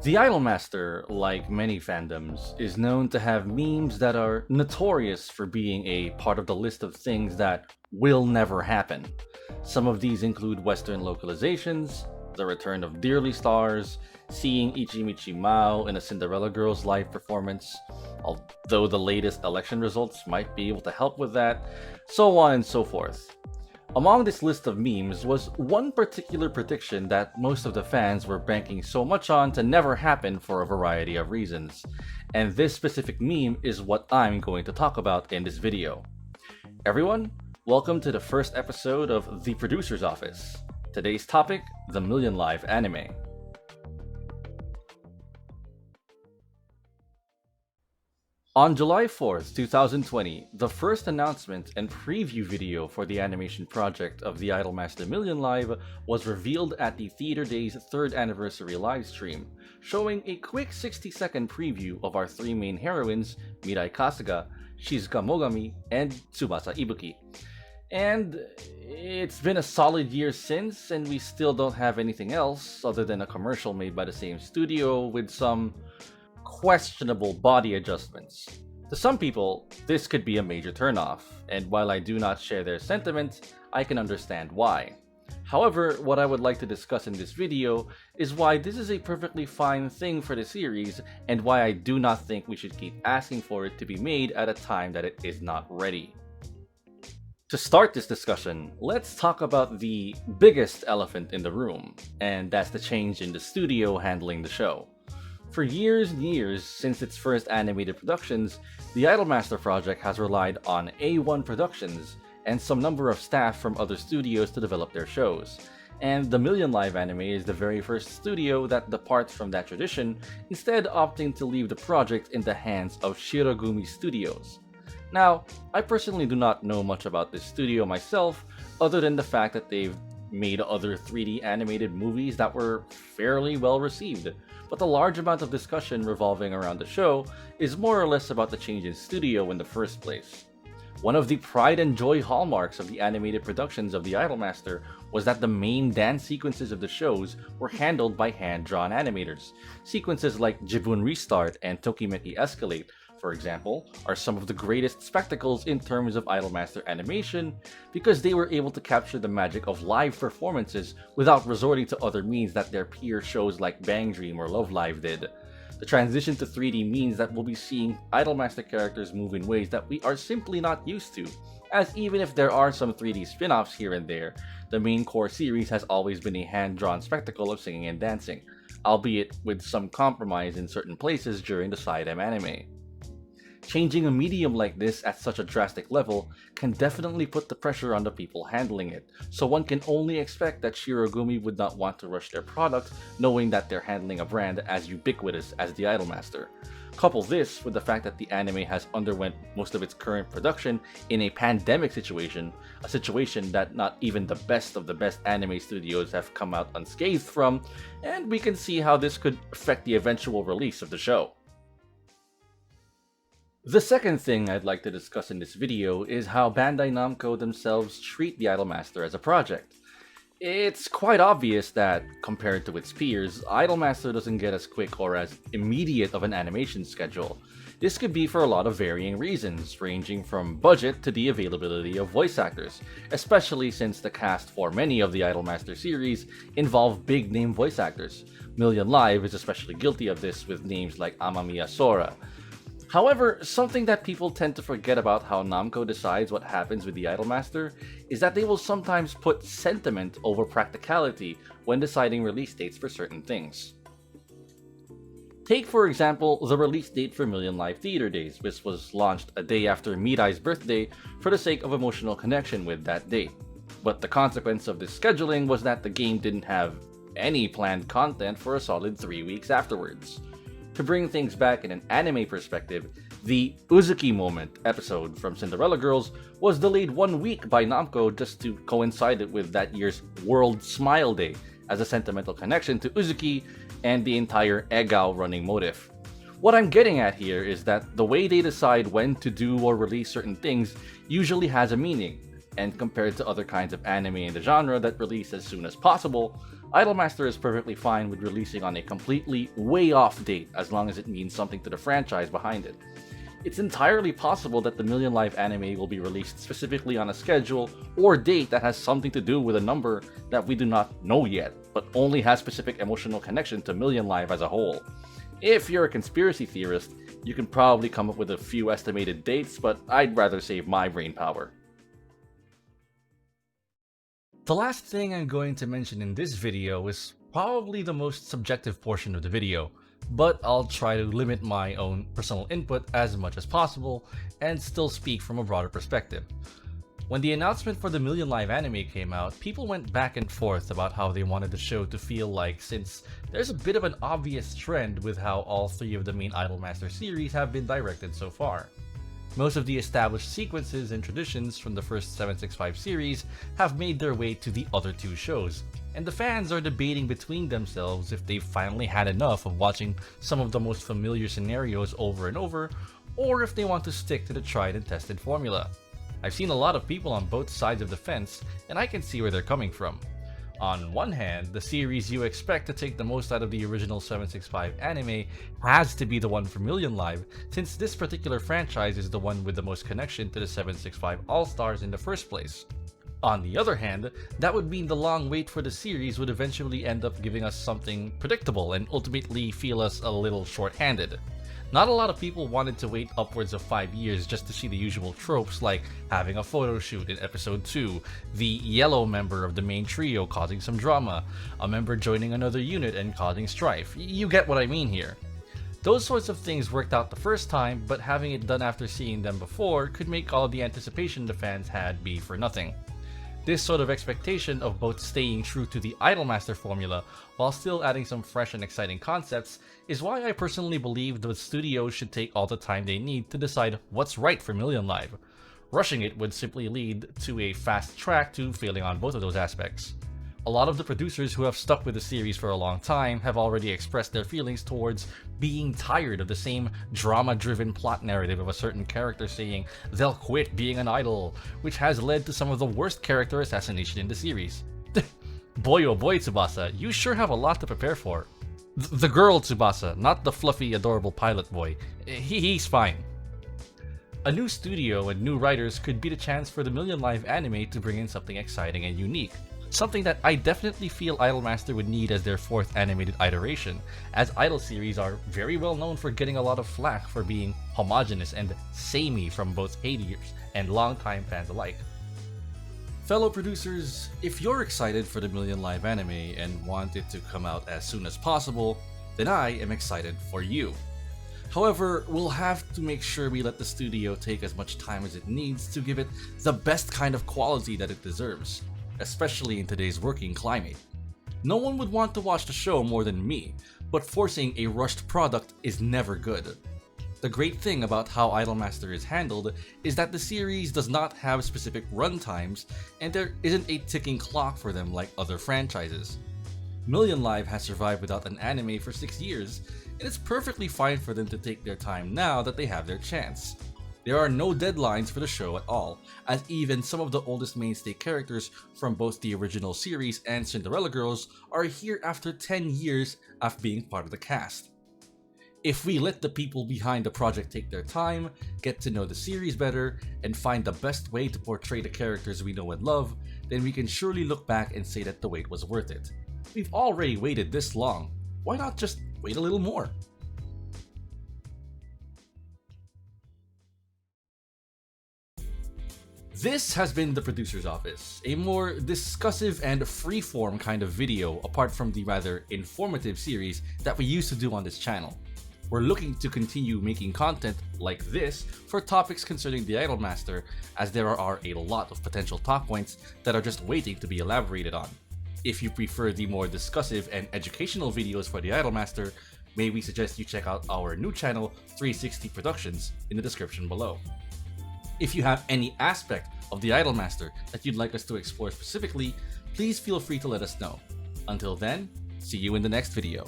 The Idolmaster, like many fandoms, is known to have memes that are notorious for being a part of the list of things that will never happen. Some of these include Western localizations, the return of dearly stars, seeing Ichimichi Mao in a Cinderella Girls live performance, although the latest election results might be able to help with that, so on and so forth. Among this list of memes was one particular prediction that most of the fans were banking so much on to never happen for a variety of reasons, and this specific meme is what I'm going to talk about in this video. Everyone, welcome to the first episode of The Producer's Office. Today's topic, the Million Live anime. On July 4th, 2020, the first announcement and preview video for the animation project of the Idolmaster Million Live was revealed at the Theater Day's 3rd anniversary livestream, showing a quick 60-second preview of our three main heroines, Mirai Kasuga, Shizuka Mogami, and Tsubasa Ibuki. And it's been a solid year since, and we still don't have anything else other than a commercial made by the same studio with some questionable body adjustments. To some people, this could be a major turnoff, and while I do not share their sentiment, I can understand why. However, what I would like to discuss in this video is why this is a perfectly fine thing for the series, and why I do not think we should keep asking for it to be made at a time that it is not ready. To start this discussion, let's talk about the biggest elephant in the room, and that's the change in the studio handling the show. For years and years since its first animated productions, the Idolmaster project has relied on A1 Productions and some number of staff from other studios to develop their shows. And the Million Live anime is the very first studio that departs from that tradition, instead opting to leave the project in the hands of Shirogumi Studios. Now, I personally do not know much about this studio myself, other than the fact that they've made other 3D animated movies that were fairly well received, but the large amount of discussion revolving around the show is more or less about the change in studio in the first place. One of the pride and joy hallmarks of the animated productions of the Idolmaster was that the main dance sequences of the shows were handled by hand-drawn animators. Sequences like Jibun Restart and Tokimeki Escalate, for example, are some of the greatest spectacles in terms of Idolmaster animation because they were able to capture the magic of live performances without resorting to other means that their peer shows like Bang Dream or Love Live did. The transition to 3D means that we'll be seeing Idolmaster characters move in ways that we are simply not used to, as even if there are some 3D spin-offs here and there, the main core series has always been a hand-drawn spectacle of singing and dancing, albeit with some compromise in certain places during the side-M anime. Changing a medium like this at such a drastic level can definitely put the pressure on the people handling it, so one can only expect that Shirogumi would not want to rush their product knowing that they're handling a brand as ubiquitous as the Idolmaster. Couple this with the fact that the anime has underwent most of its current production in a pandemic situation, a situation that not even the best of the best anime studios have come out unscathed from, and we can see how this could affect the eventual release of the show. The second thing I'd like to discuss in this video is how Bandai Namco themselves treat the Idolmaster as a project. It's quite obvious that, compared to its peers, Idolmaster doesn't get as quick or as immediate of an animation schedule. This could be for a lot of varying reasons, ranging from budget to the availability of voice actors, especially since the cast for many of the Idolmaster series involve big-name voice actors. Million Live is especially guilty of this with names like Amamiya Sora. However, something that people tend to forget about how Namco decides what happens with the Idolmaster is that they will sometimes put sentiment over practicality when deciding release dates for certain things. Take, for example, the release date for Million Live Theater Days, which was launched a day after Mirai's birthday for the sake of emotional connection with that date. But the consequence of this scheduling was that the game didn't have any planned content for a solid 3 weeks afterwards. To bring things back in an anime perspective, the Uzuki Moment episode from Cinderella Girls was delayed 1 week by Namco just to coincide with that year's World Smile Day as a sentimental connection to Uzuki and the entire Egao running motif. What I'm getting at here is that the way they decide when to do or release certain things usually has a meaning. and compared to other kinds of anime in the genre that release as soon as possible, Idolmaster is perfectly fine with releasing on a completely way off date as long as it means something to the franchise behind it. It's entirely possible that the Million Live anime will be released specifically on a schedule or date that has something to do with a number that we do not know yet, but only has specific emotional connection to Million Live as a whole. If you're a conspiracy theorist, you can probably come up with a few estimated dates, but I'd rather save my brain power. The last thing I'm going to mention in this video is probably the most subjective portion of the video, but I'll try to limit my own personal input as much as possible and still speak from a broader perspective. When the announcement for the Million Live anime came out, people went back and forth about how they wanted the show to feel like, since there's a bit of an obvious trend with how all three of the main Idolmaster series have been directed so far. Most of the established sequences and traditions from the first 765 series have made their way to the other two shows, and the fans are debating between themselves if they've finally had enough of watching some of the most familiar scenarios over and over, or if they want to stick to the tried and tested formula. I've seen a lot of people on both sides of the fence, and I can see where they're coming from. On one hand, the series you expect to take the most out of the original 765 anime has to be the one for Million Live, since this particular franchise is the one with the most connection to the 765 All-Stars in the first place. On the other hand, that would mean the long wait for the series would eventually end up giving us something predictable and ultimately feel us a little short-handed. Not a lot of people wanted to wait upwards of 5 years just to see the usual tropes like having a photo shoot in episode 2, the yellow member of the main trio causing some drama, a member joining another unit and causing strife. You get what I mean here. Those sorts of things worked out the first time, but having it done after seeing them before could make all of the anticipation the fans had be for nothing. This sort of expectation of both staying true to the Idolmaster formula while still adding some fresh and exciting concepts is why I personally believe the studios should take all the time they need to decide what's right for Million Live. Rushing it would simply lead to a fast track to failing on both of those aspects. A lot of the producers who have stuck with the series for a long time have already expressed their feelings towards being tired of the same drama-driven plot narrative of a certain character saying they'll quit being an idol, which has led to some of the worst character assassination in the series. Boy oh boy, Tsubasa, you sure have a lot to prepare for. The girl Tsubasa, not the fluffy, adorable pilot boy. He's fine. A new studio and new writers could be the chance for the Million Live anime to bring in something exciting and unique. Something that I definitely feel Idolmaster would need as their fourth animated iteration, as Idol series are very well known for getting a lot of flack for being homogenous and samey from both haters and longtime fans alike. Fellow producers, if you're excited for the Million Live anime and want it to come out as soon as possible, then I am excited for you. However, we'll have to make sure we let the studio take as much time as it needs to give it the best kind of quality that it deserves, especially in today's working climate. No one would want to watch the show more than me, but forcing a rushed product is never good. The great thing about how Idolmaster is handled is that the series does not have specific run times, and there isn't a ticking clock for them like other franchises. Million Live has survived without an anime for 6 years, and it's perfectly fine for them to take their time now that they have their chance. There are no deadlines for the show at all, as even some of the oldest mainstay characters from both the original series and Cinderella Girls are here after 10 years of being part of the cast. If we let the people behind the project take their time, get to know the series better, and find the best way to portray the characters we know and love, then we can surely look back and say that the wait was worth it. We've already waited this long, why not just wait a little more? This has been The Producer's Office, a more discussive and freeform kind of video apart from the rather informative series that we used to do on this channel. We're looking to continue making content like this for topics concerning the Idolmaster, as there are a lot of potential talk points that are just waiting to be elaborated on. If you prefer the more discussive and educational videos for the Idolmaster, may we suggest you check out our new channel 360 Productions in the description below. If you have any aspect of the Idolmaster that you'd like us to explore specifically, please feel free to let us know. Until then, see you in the next video.